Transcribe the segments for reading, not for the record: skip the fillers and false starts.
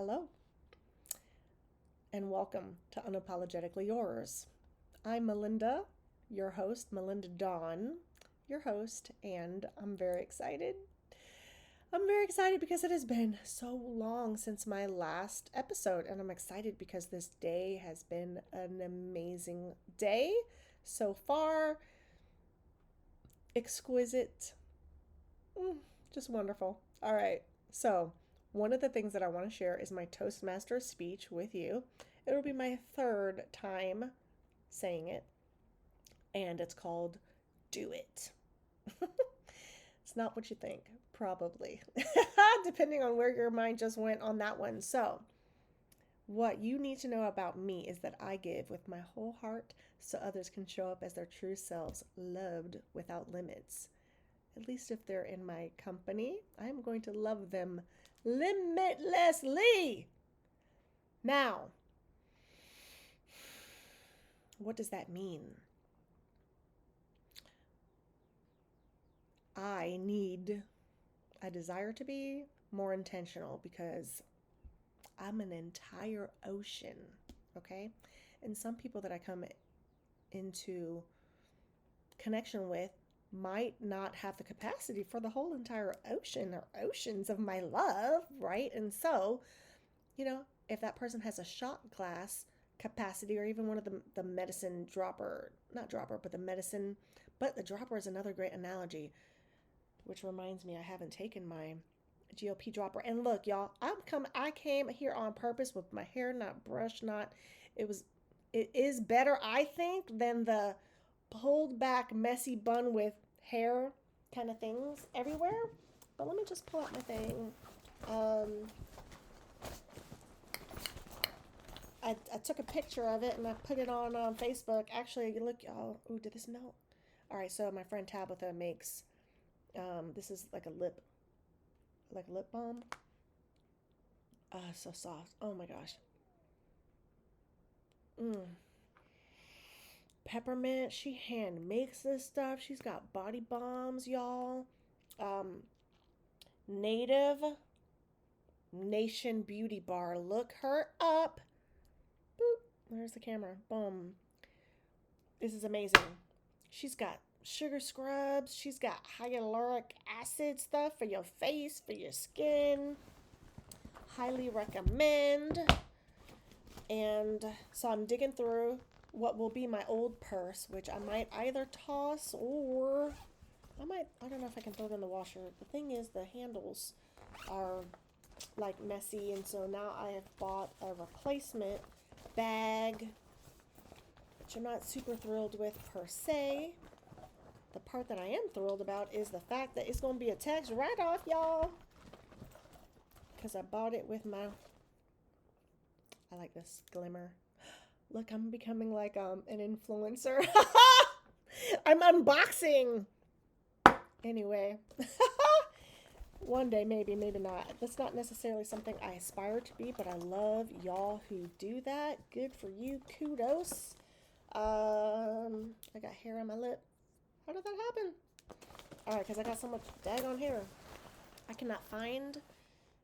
Hello, and welcome to Unapologetically Yours. I'm Melinda, your host, Melinda Dawn, your host, and I'm very excited. I'm very excited because it has been so long since my last episode, and I'm excited because this day has been an amazing day so far. Exquisite, just wonderful. All right, so one of the things that I want to share is my Toastmaster speech with you. It'll be my third time saying it, and it's called Do It. It's not what you think, probably, depending on where your mind just went on that one. So, what you need to know about me is that I give with my whole heart so others can show up as their true selves, loved without limits. At least if they're in my company, I'm going to love them limitlessly. Now, what does that mean? I desire to be more intentional because I'm an entire ocean, okay? And some people that I come into connection with might not have the capacity for the whole entire ocean or oceans of my love, right? And so, if that person has a shot glass capacity or even one of the medicine dropper, not dropper, but the medicine, but the dropper is another great analogy, which reminds me I haven't taken my GOP dropper. And look, y'all, I came here on purpose with my hair not brushed, not it is better, I think, than the pulled back messy bun with hair kind of things everywhere. But let me just pull out my thing. I took a picture of it and I put it on Facebook. Actually, look, y'all. Ooh, did this melt? All right, so my friend Tabitha makes this is like a lip balm. So soft. Oh my gosh. Peppermint. She hand makes this stuff. She's got body bombs, y'all. Native Nation Beauty Bar. Look her up. Boop. There's the camera. Boom. This is amazing. She's got sugar scrubs. She's got hyaluronic acid stuff for your face, for your skin. Highly recommend. And so I'm digging through what will be my old purse, which I might either toss or I don't know if I can throw it in the washer. The thing is, the handles are like messy, and so now I have bought a replacement bag, which I'm not super thrilled with per se. The part that I am thrilled about is the fact that it's going to be a tax write-off, y'all, because I bought it with my, I like this glimmer. Look, I'm becoming like an influencer. I'm unboxing. Anyway, one day, maybe not. That's not necessarily something I aspire to be, but I love y'all who do that. Good for you. Kudos. I got hair on my lip. How did that happen? All right, because I got so much daggone hair. I cannot find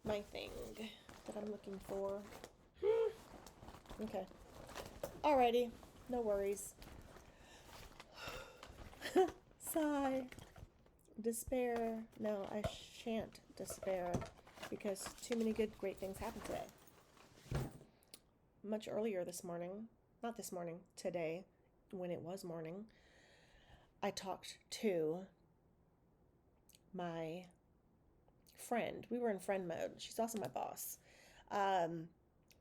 my thing that I'm looking for. Okay. Alrighty. No worries. Sigh. Despair. No, I shan't despair because too many great things happened today. Much earlier this morning, not this morning, today, when it was morning, I talked to my friend. We were in friend mode. She's also my boss.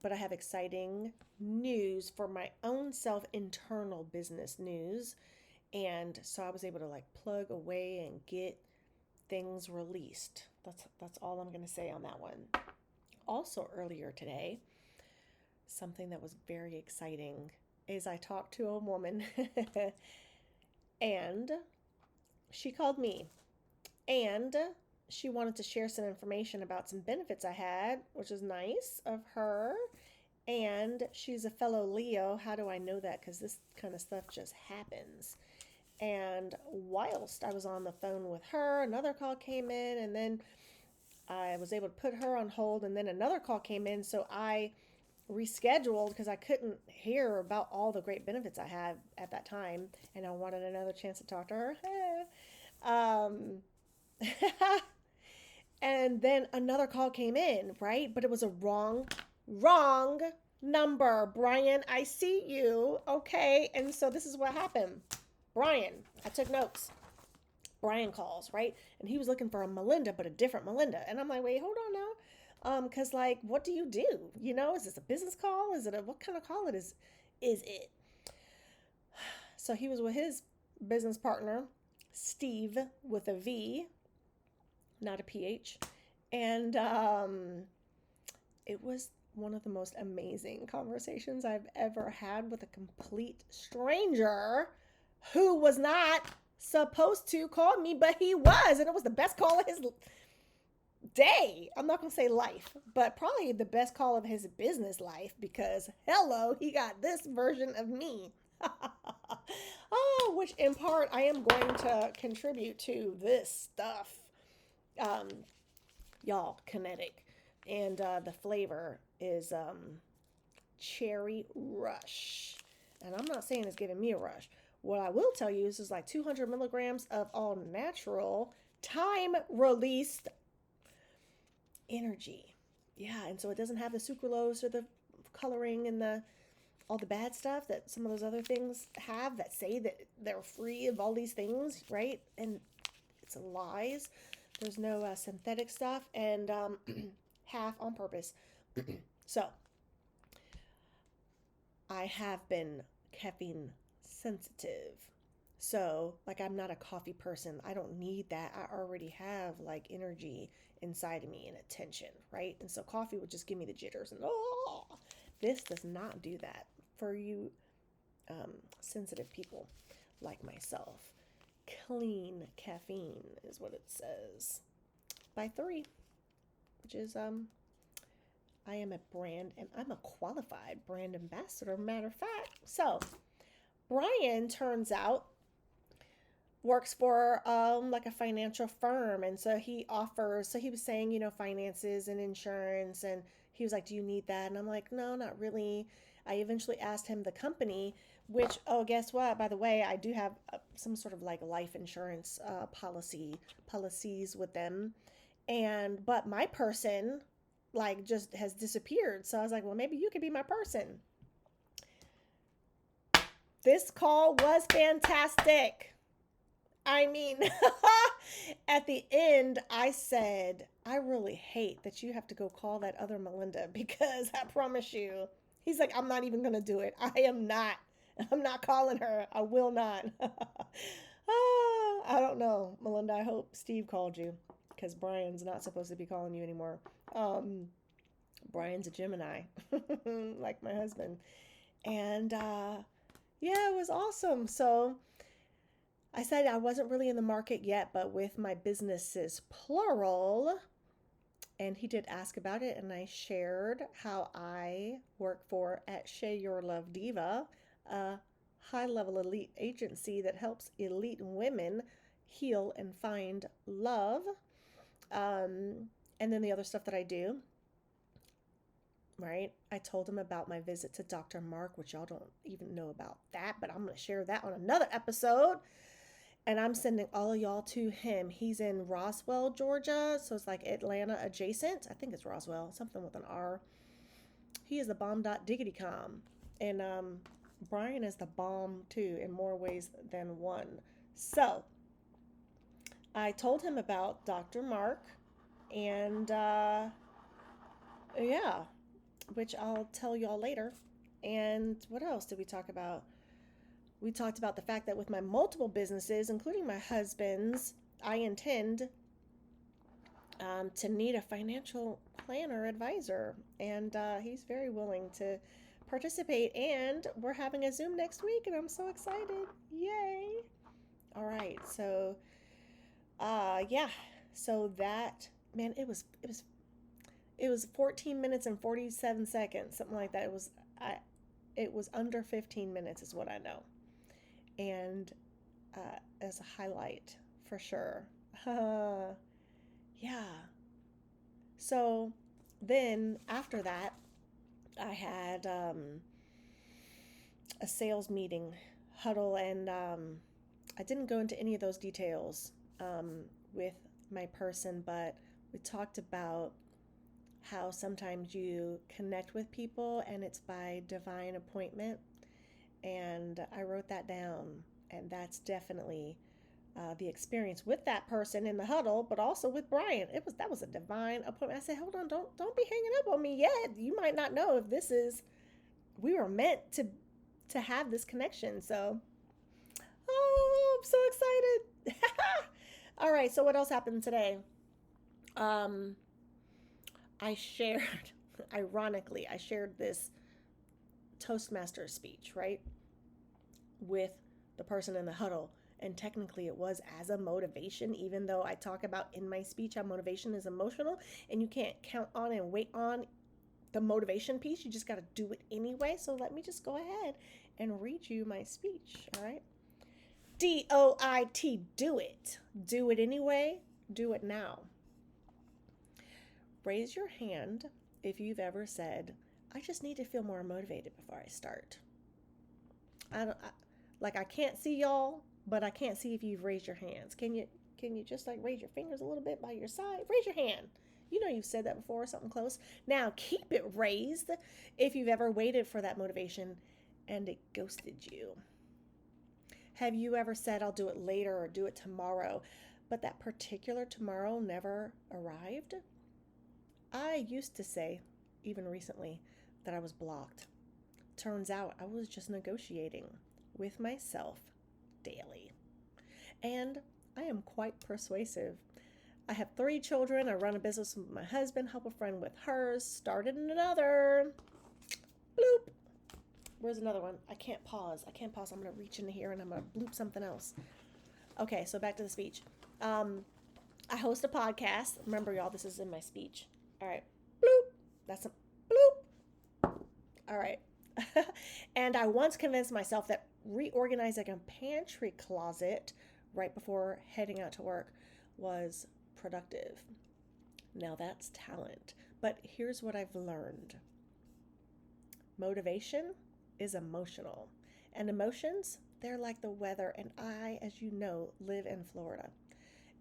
But I have exciting news for my own self, internal business news. And so I was able to plug away and get things released. That's all I'm going to say on that one. Also earlier today, something that was very exciting is I talked to a woman and she called me and she wanted to share some information about some benefits I had, which is nice of her. And she's a fellow Leo. How do I know that? Because this kind of stuff just happens. And whilst I was on the phone with her, another call came in, and then I was able to put her on hold, and then another call came in, so I rescheduled because I couldn't hear about all the great benefits I had at that time, and I wanted another chance to talk to her. um, and then another call came in, right? But it was a wrong number. Brian, I see you. Okay. And so this is what happened. Brian, I took notes. Brian calls, right? And he was looking for a Melinda, but a different Melinda. And I'm like, wait, hold on now. Cause like, what do you do? You know, is this a business call? Is it a, what kind of call it is it? So he was with his business partner, Steve with a V, not a PH. And it was one of the most amazing conversations I've ever had with a complete stranger who was not supposed to call me, but he was. And it was the best call of his day. I'm not going to say life, but probably the best call of his business life because, hello, he got this version of me. Oh, which in part I am going to contribute to this stuff. Y'all, kinetic. And the flavor is cherry rush. And I'm not saying it's giving me a rush. What I will tell you is it's like 200 milligrams of all natural, time released energy. Yeah, and so it doesn't have the sucralose or the coloring and the all the bad stuff that some of those other things have that say that they're free of all these things, right? And it's lies. There's no synthetic stuff, and half on purpose. So I have been caffeine sensitive. So, like, I'm not a coffee person. I don't need that. I already have like energy inside of me and attention, right? And so, coffee would just give me the jitters. And oh, this does not do that for you sensitive people like myself. Clean caffeine is what it says by 3, which is I am a brand and I'm a qualified brand ambassador, matter of fact. So Brian, turns out, works for like a financial firm, and so he offers, so he was saying, you know, finances and insurance, and he was like, do you need that? And I'm like, no, not really. I eventually asked him the company, which, oh, guess what, by the way, I do have some sort of like life insurance policies with them, and but my person like just has disappeared. So I was like, well, maybe you could be my person. This call was fantastic. I mean, at the end, I said, I really hate that you have to go call that other Melinda because I promise you, he's like, I'm not even going to do it. I am not. I'm not calling her. I will not. I don't know, Melinda. I hope Steve called you because Brian's not supposed to be calling you anymore. Brian's a Gemini, like my husband. And yeah, it was awesome. So I said I wasn't really in the market yet, but with my businesses, plural. And he did ask about it, and I shared how I work for at Shea Your Love Diva, a high level elite agency that helps elite women heal and find love. And then the other stuff that I do. Right? I told him about my visit to Dr. Mark, which y'all don't even know about that, but I'm going to share that on another episode. And I'm sending all of y'all to him. He's in Roswell, Georgia, so it's like Atlanta adjacent. I think it's Roswell, something with an R. He is the bomb dot diggity com. And Brian is the bomb too, in more ways than one. So I told him about Dr. Mark, and yeah, which I'll tell y'all later. And what else did we talk about? We talked about the fact that with my multiple businesses, including my husband's, I intend to need a financial planner advisor. And he's very willing to participate. And we're having a Zoom next week, and I'm so excited. Yay. All right. So, yeah. So that, man, it was 14 minutes and 47 seconds, something like that. It was under 15 minutes is what I know. And as a highlight for sure. Yeah. So then after that, I had a sales meeting huddle, and I didn't go into any of those details with my person, but we talked about how sometimes you connect with people and it's by divine appointment. And I wrote that down, and that's definitely the experience with that person in the huddle, but also with Brian. That was a divine appointment. I said, "Hold on, don't be hanging up on me yet. You might not know if this is we were meant to have this connection." So, oh, I'm so excited. All right, so what else happened today? Um, I shared, ironically, I shared this Toastmaster speech, right, with the person in the huddle. And technically, it was as a motivation, even though I talk about in my speech how motivation is emotional and you can't count on and wait on the motivation piece. You just got to do it anyway. So let me just go ahead and read you my speech. All right. D.O.I.T, do it. Do it anyway. Do it now. Raise your hand if you've ever said, I just need to feel more motivated before I start. I can't see y'all, but I can't see if you've raised your hands. Can you just like raise your fingers a little bit by your side? Raise your hand. You know you've said that before, something close. Now keep it raised if you've ever waited for that motivation and it ghosted you. Have you ever said, I'll do it later or do it tomorrow, but that particular tomorrow never arrived? I used to say, even recently, that I was blocked. Turns out I was just negotiating with myself daily. And I am quite persuasive. I have 3 children. I run a business with my husband, help a friend with hers, started another. Bloop. Where's another one? I can't pause. I'm going to reach into here and I'm going to bloop something else. Okay, so back to the speech. I host a podcast. Remember, y'all, this is in my speech. All right. Bloop. That's a bloop. All right. And I once convinced myself that reorganizing a pantry closet right before heading out to work was productive. Now that's talent. But here's what I've learned. Motivation is emotional. And emotions, they're like the weather. And I, as you know, live in Florida.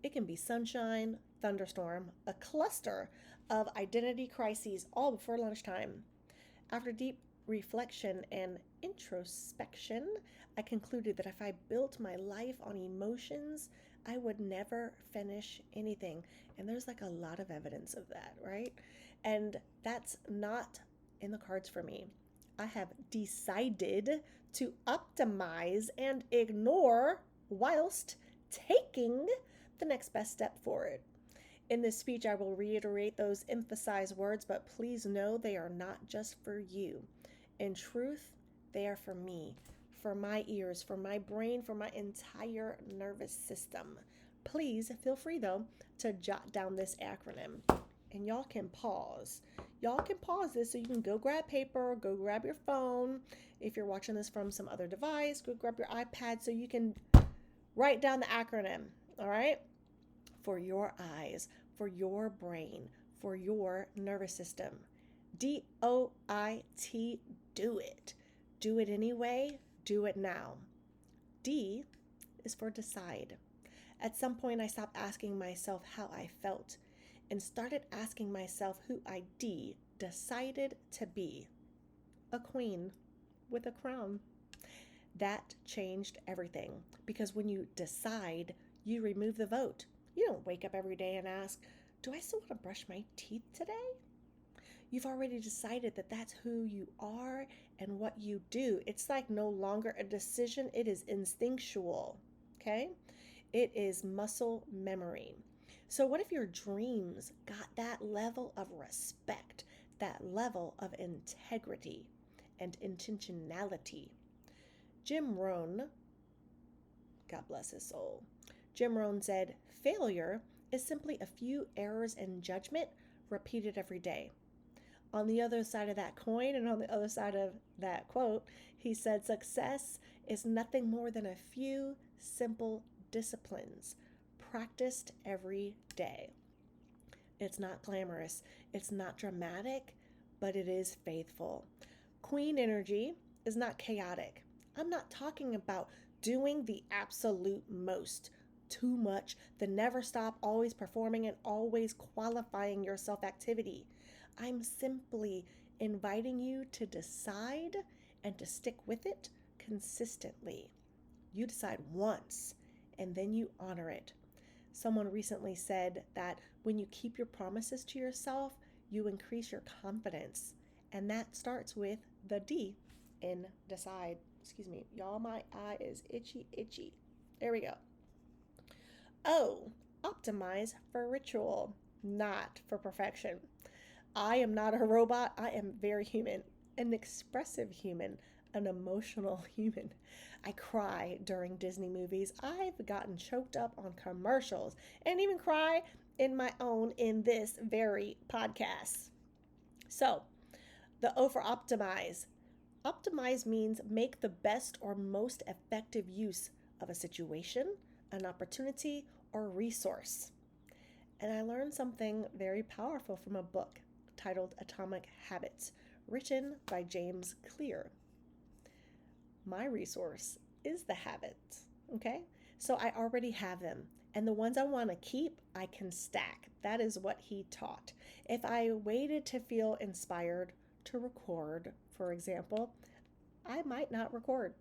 It can be sunshine, thunderstorm, a cluster of identity crises all before lunchtime. After deep reflection and introspection, I concluded that if I built my life on emotions, I would never finish anything. And there's like a lot of evidence of that, right? And that's not in the cards for me. I have decided to optimize and ignore whilst taking the next best step forward. In this speech, I will reiterate those emphasized words, but please know they are not just for you. In truth, they are for me, for my ears, for my brain, for my entire nervous system. Please feel free, though, to jot down this acronym. And y'all can pause. Y'all can pause this so you can go grab paper, go grab your phone. If you're watching this from some other device, go grab your iPad so you can write down the acronym, all right? For your eyes, for your brain, for your nervous system. D.O.I.T, do it. Do it anyway, do it now. D is for decide. At some point, I stopped asking myself how I felt and started asking myself who I decided to be. A queen with a crown. That changed everything because when you decide, you remove the vote. You don't wake up every day and ask, do I still want to brush my teeth today? You've already decided that that's who you are and what you do. It's like no longer a decision. It is instinctual, okay? It is muscle memory. So what if your dreams got that level of respect, that level of integrity and intentionality? Jim Rohn, God bless his soul, Jim Rohn said, failure is simply a few errors in judgment repeated every day. On the other side of that coin and on the other side of that quote, he said, success is nothing more than a few simple disciplines practiced every day. It's not glamorous. It's not dramatic, but it is faithful. Queen energy is not chaotic. I'm not talking about doing the absolute most, too much, the never stop, always performing, and always qualifying your self activity. I'm simply inviting you to decide and to stick with it consistently. You decide once and then you honor it. Someone recently said that when you keep your promises to yourself, you increase your confidence. And that starts with the D in decide. Excuse me, y'all, my eye is itchy, itchy. There we go. O, optimize for ritual, not for perfection. I am not a robot. I am very human, an expressive human, an emotional human. I cry during Disney movies. I've gotten choked up on commercials and even cry in my own in this very podcast. So, the O for optimize. Optimize means make the best or most effective use of a situation, an opportunity, or resource. And I learned something very powerful from a book titled Atomic Habits, written by James Clear. My resource is the habits, okay? So I already have them. And the ones I want to keep, I can stack. That is what he taught. If I waited to feel inspired to record, for example, I might not record.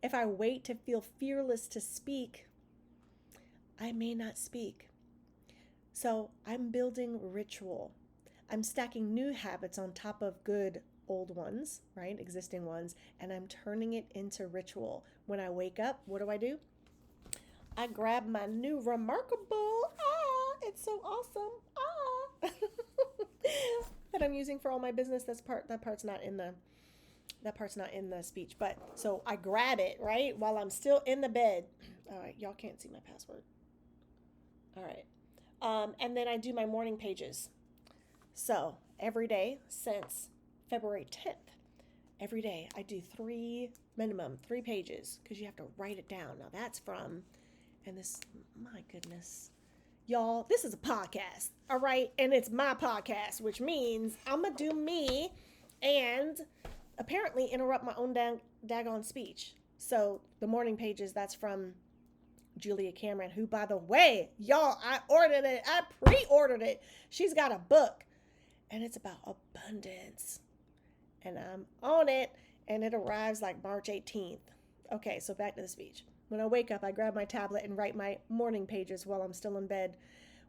If I wait to feel fearless to speak, I may not speak. So I'm building ritual. I'm stacking new habits on top of good old ones, right? Existing ones, and I'm turning it into ritual. When I wake up, what do? I grab my new Remarkable, it's so awesome, that I'm using for all my business. That part's not in the speech, but so I grab it, right, while I'm still in the bed. All right, y'all can't see my password. All right. And then I do my morning pages. So every day since February 10th, every day I do minimum 3 pages, because you have to write it down. Now that's from, and this, my goodness, y'all, this is a podcast, all right? And it's my podcast, which means I'm going to do me and apparently interrupt my own daggone speech. So the morning pages, that's from Julia Cameron, who, by the way, y'all, I pre-ordered it. She's got a book, and it's about abundance, and I'm on it, and it arrives like March 18th. Okay, so back to the speech. When I wake up, I grab my tablet and write my morning pages while I'm still in bed.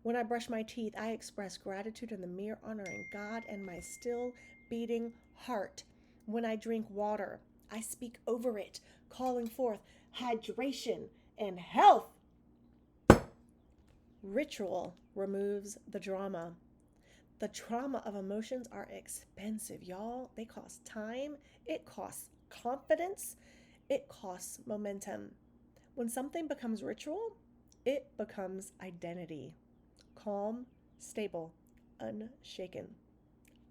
When I brush my teeth, I express gratitude in the mirror, honoring God and my still beating heart. When I drink water, I speak over it, calling forth hydration and health. Ritual removes the drama. The trauma of emotions are expensive, y'all. They cost time, it costs confidence, it costs momentum. When something becomes ritual, it becomes identity. Calm, stable, unshaken.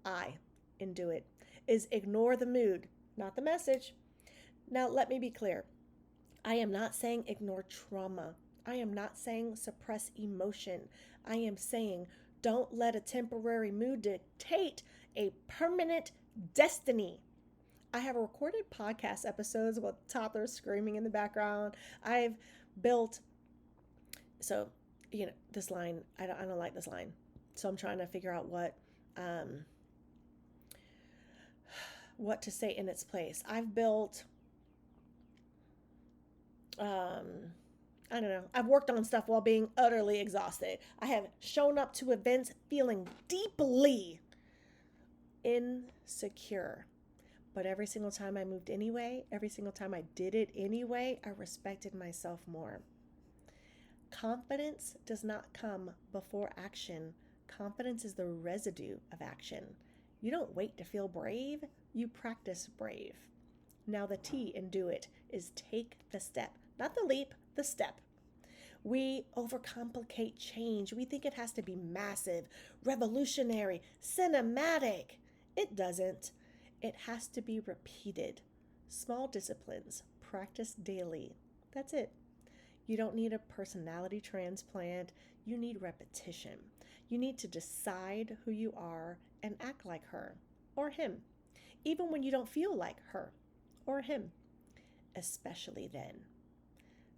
I, in Do It, is ignore the mood, not the message. Now, let me be clear. I am not saying ignore trauma. I am not saying suppress emotion. I am saying don't let a temporary mood dictate a permanent destiny. I have recorded podcast episodes with toddlers screaming in the background. I've built, so, this line, I don't like this line. So I'm trying to figure out what to say in its place. I've built, I don't know. I've worked on stuff while being utterly exhausted. I have shown up to events feeling deeply insecure. But every single time I moved anyway, every single time I did it anyway, I respected myself more. Confidence does not come before action. Confidence is the residue of action. You don't wait to feel brave, you practice brave. Now the T in Do It is take the step, not the leap, the step. We overcomplicate change. We think it has to be massive, revolutionary, cinematic. It doesn't. It has to be repeated. Small disciplines, practice daily. That's it. You don't need a personality transplant. You need repetition. You need to decide who you are and act like her or him, even when you don't feel like her or him, especially then.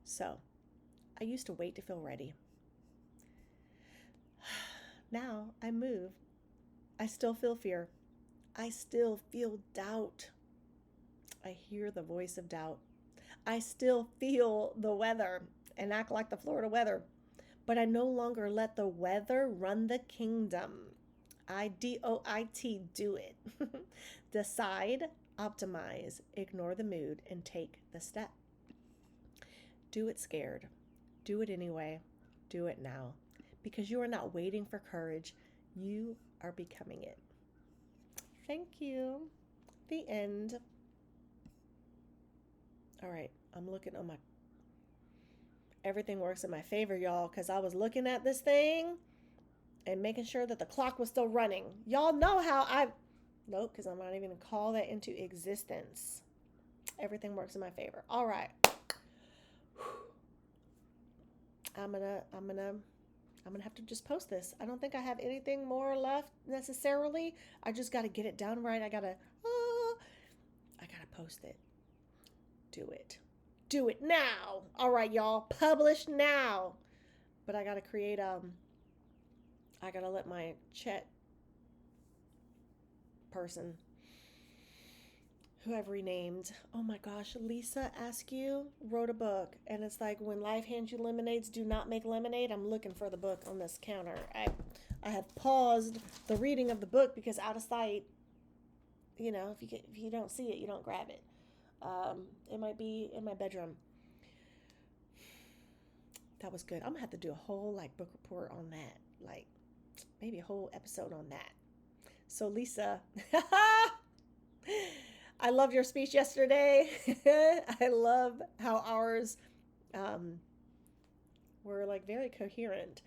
So, I used to wait to feel ready. Now I move. I still feel fear. I still feel doubt. I hear the voice of doubt. I still feel the weather and act like the Florida weather. But I no longer let the weather run the kingdom. D.O.I.T, do it. Decide, optimize, ignore the mood, and take the step. Do it scared. Do it anyway. Do it now. Because you are not waiting for courage. You are becoming it. Thank you. The end. All right, I'm looking on my... Everything works in my favor, y'all, because I was looking at this thing and making sure that the clock was still running. Y'all know how I... Nope, because I'm not even going to call that into existence. Everything works in my favor. All right. I'm gonna have to just post this. I don't think I have anything more left necessarily. I just got to get it down right. I gotta post it. Do it. Do it now. All right, y'all. Publish now. But I gotta create I gotta let my chat person who I've renamed. Oh my gosh, Lisa Askew wrote a book, and it's like, when life hands you lemonades, do not make lemonade. I'm looking for the book on this counter. I have paused the reading of the book because out of sight. You know, if you don't see it, you don't grab it. It might be in my bedroom. That was good. I'm gonna have to do a whole book report on that. Maybe a whole episode on that. So Lisa, I loved your speech yesterday. I love how ours were very coherent.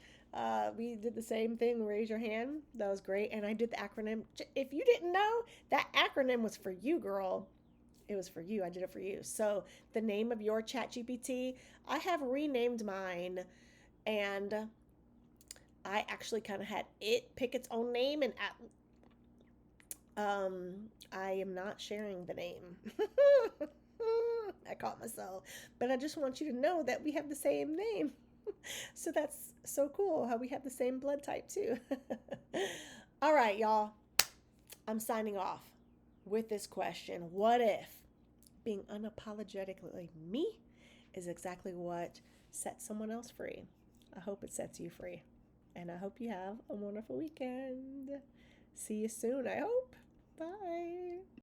We did the same thing. Raise your hand. That was great. And I did the acronym. If you didn't know, that acronym was for you, girl. It was for you. I did it for you. So the name of your ChatGPT, I have renamed mine, and I actually kind of had it pick its own name, and I am not sharing the name. I caught myself, but I just want you to know that we have the same name. So that's so cool how we have the same blood type too. All right, y'all. I'm signing off with this question. What if being unapologetically me is exactly what sets someone else free? I hope it sets you free. And I hope you have a wonderful weekend. See you soon, I hope. Bye.